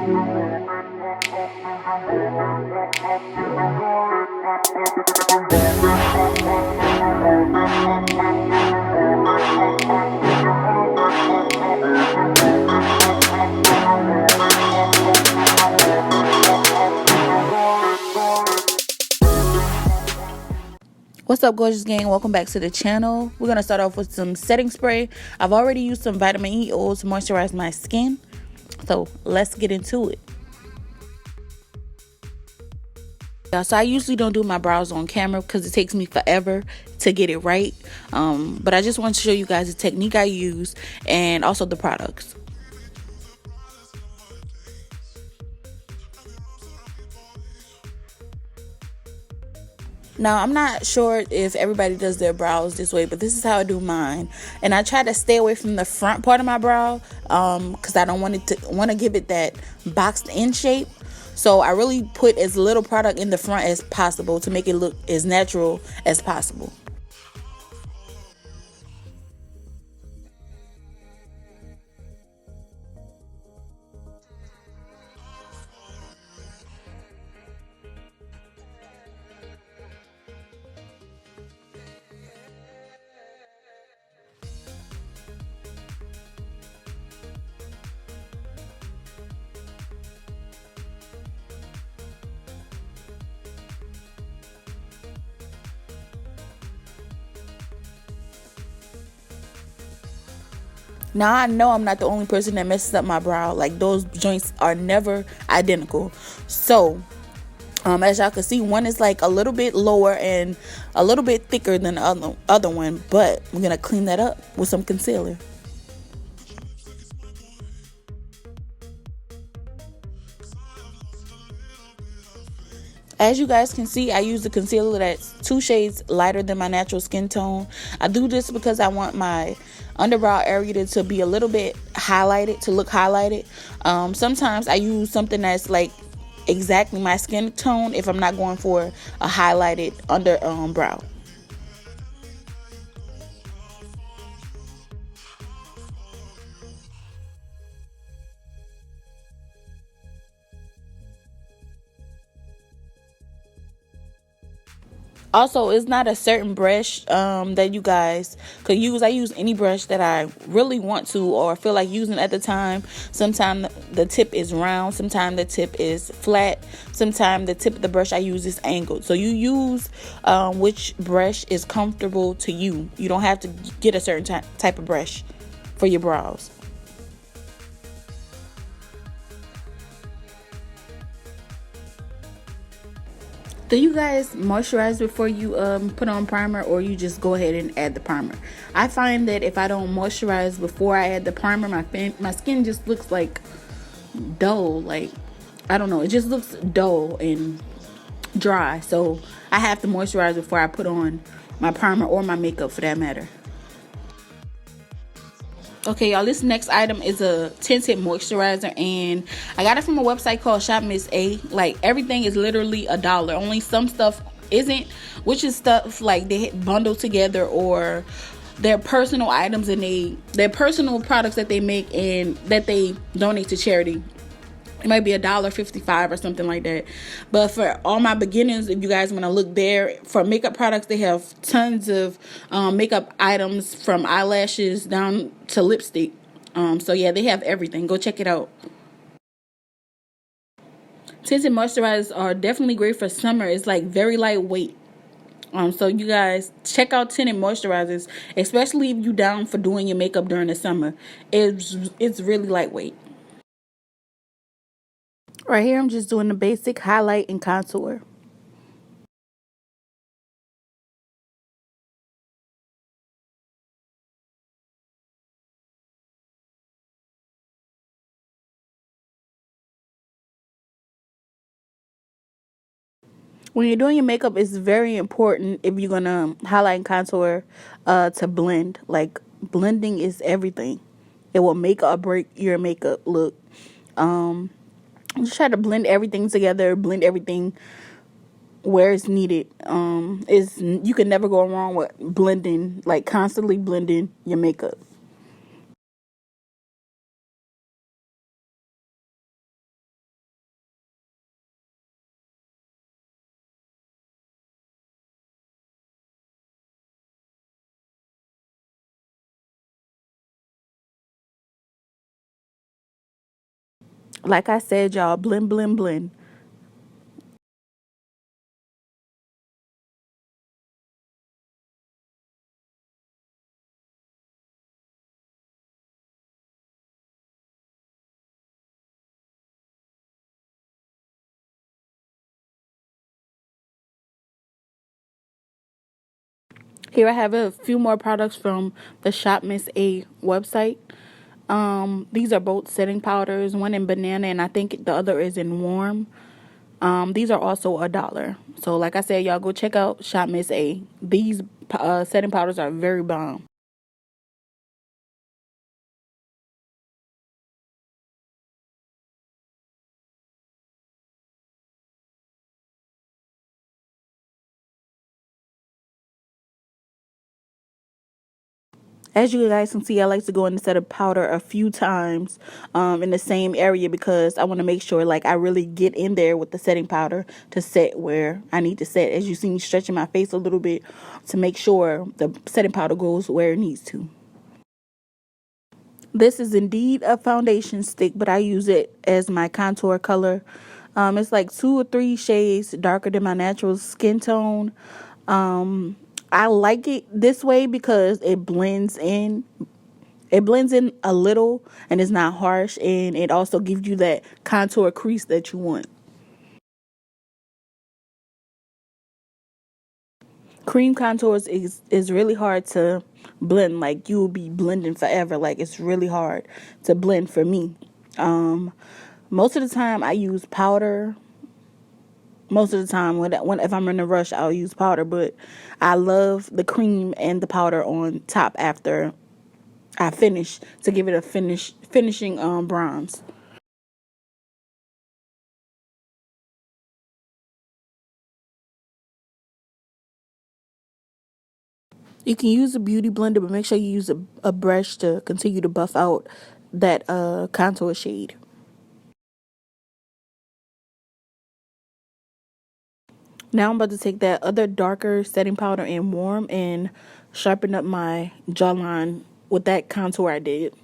What's up, gorgeous gang? Welcome back to the channel. We're going to start off with some setting spray. I've already used some vitamin E oil to moisturize my skin, so let's get into it. So I usually don't do my brows on camera because it takes me forever to get it right, but I just want to show you guys the technique I use and also the products. Now, I'm not sure if everybody does their brows this way, but this is how I do mine. And I try to stay away from the front part of my brow because I don't want to give it that boxed in shape. So I really put as little product in the front as possible to make it look as natural as possible. Now, I know I'm not the only person that messes up my brow. Like, those joints are never identical. So, as y'all can see, one is like a little bit lower and a little bit thicker than the other one. But we're going to clean that up with some concealer. As you guys can see, I use the concealer that's 2 shades lighter than my natural skin tone. I do this because I want my underbrow area to be a little bit highlighted, to look highlighted. Sometimes I use something that's like exactly my skin tone if I'm not going for a highlighted brow. Also, it's not a certain brush that you guys could use. I use any brush that I really want to or feel like using at the time. Sometimes the tip is round, sometimes the tip is flat, sometimes the tip of the brush I use is angled. So you use which brush is comfortable to you. You don't have to get a certain type of brush for your brows. Do you guys moisturize before you put on primer, or you just go ahead and add the primer? I find that if I don't moisturize before I add the primer, my skin just looks like dull. Like, I don't know, it just looks dull and dry. So I have to moisturize before I put on my primer or my makeup for that matter. Okay, y'all, this next item is a tinted moisturizer, and I got it from a website called Shop Miss A. Like, everything is literally $1. Only some stuff isn't, which is stuff like they bundle together, or their personal items, and their personal products that they make and that they donate to charity. It might be $1.55 or something like that. But for all my beginners, if you guys want to look there, for makeup products, they have tons of makeup items from eyelashes down to lipstick. So yeah, they have everything. Go check it out. Tinted moisturizers are definitely great for summer. It's like very lightweight. So you guys check out tinted moisturizers, especially if you're down for doing your makeup during the summer. It's really lightweight. Right here, I'm just doing the basic highlight and contour. When you're doing your makeup, it's very important, if you're going to highlight and contour, to blend. Like, blending is everything. It will make or break your makeup look. Just try to blend everything together, blend everything where it's needed. You can never go wrong with blending, like constantly blending your makeup. Like I said, y'all, blend, blend, blend. Here I have a few more products from the Shop Miss A website. These are both setting powders, one in banana and I think the other is in warm. These are also $1. So like I said, y'all go check out Shop Miss A. These setting powders are very bomb. As you guys can see, I like to go in and set a powder a few times in the same area because I want to make sure like I really get in there with the setting powder to set where I need to set. As you see me stretching my face a little bit to make sure the setting powder goes where it needs to. This is indeed a foundation stick, but I use it as my contour color. It's like 2 or 3 shades darker than my natural skin tone. I like it this way because it blends in. It blends in a little and it's not harsh, and it also gives you that contour crease that you want. Cream contours is really hard to blend. Like you will be blending forever. Like it's really hard to blend for me. Um, Most of the time I use powder. Most of the time when if I'm in a rush I'll use powder, but I love the cream and the powder on top after I finish to give it a finishing bronze. You can use a beauty blender, but make sure you use a brush to continue to buff out that contour shade. Now I'm about to take that other darker setting powder and warm and sharpen up my jawline with that contour I did.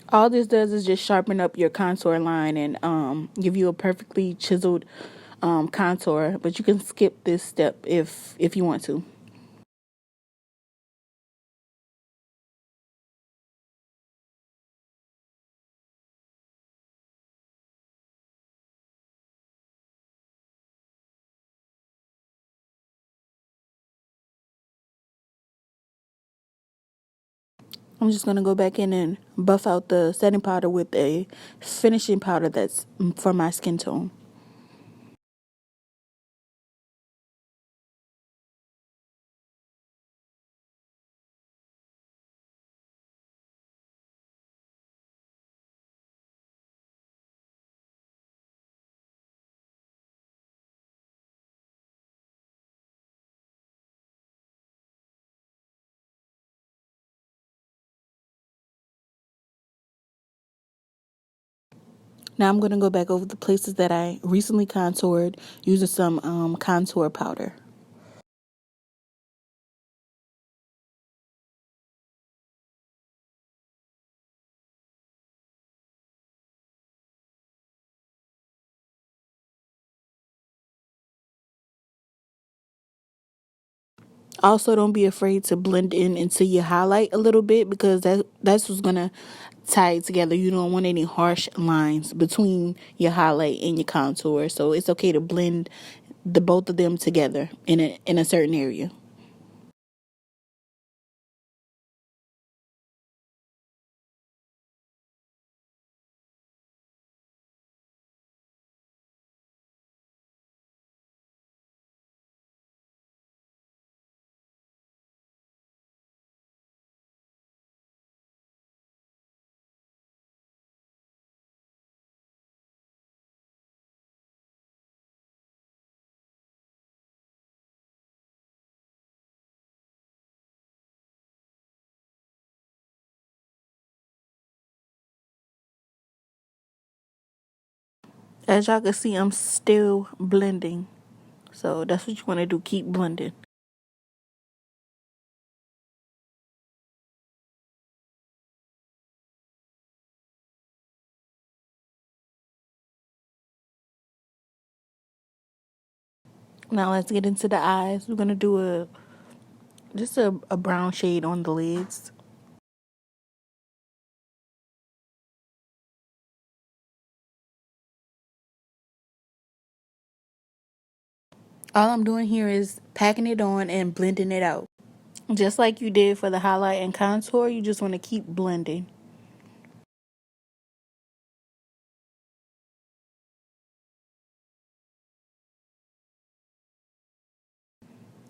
All this does is just sharpen up your contour line and give you a perfectly chiseled contour. But you can skip this step if you want to. I'm just gonna go back in and buff out the setting powder with a finishing powder that's for my skin tone. Now I'm gonna go back over the places that I recently contoured using some contour powder. Also, don't be afraid to blend in into your highlight a little bit because that's what's gonna tie it together. You don't want any harsh lines between your highlight and your contour, so it's okay to blend the both of them together in a certain area. As y'all can see, I'm still blending. So that's what you want to do. Keep blending. Now let's get into the eyes. We're going to do just a brown shade on the lids. All I'm doing here is packing it on and blending it out. Just like you did for the highlight and contour, you just want to keep blending.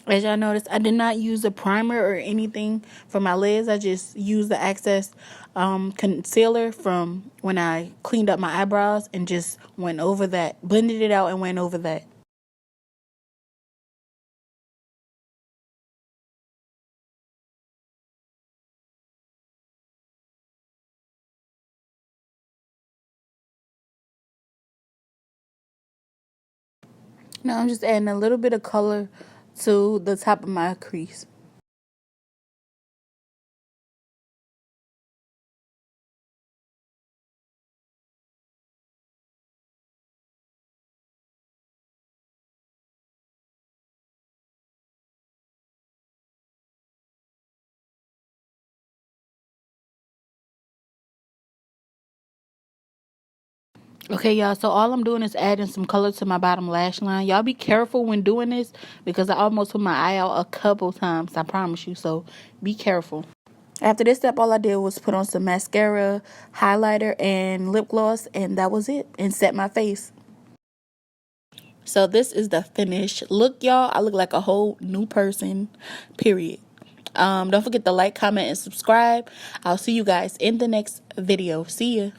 As y'all notice, I did not use a primer or anything for my lids. I just used the Access concealer from when I cleaned up my eyebrows and just went over that, blended it out and went over that. Now I'm just adding a little bit of color to the top of my crease. Okay, y'all, so all I'm doing is adding some color to my bottom lash line. Y'all be careful when doing this because I almost put my eye out a couple times, I promise you, so be careful. After this step, all I did was put on some mascara, highlighter, and lip gloss, and that was it, and set my face. So this is the finished look, y'all. I look like a whole new person, period. Don't forget to like, comment, and subscribe. I'll see you guys in the next video. See ya.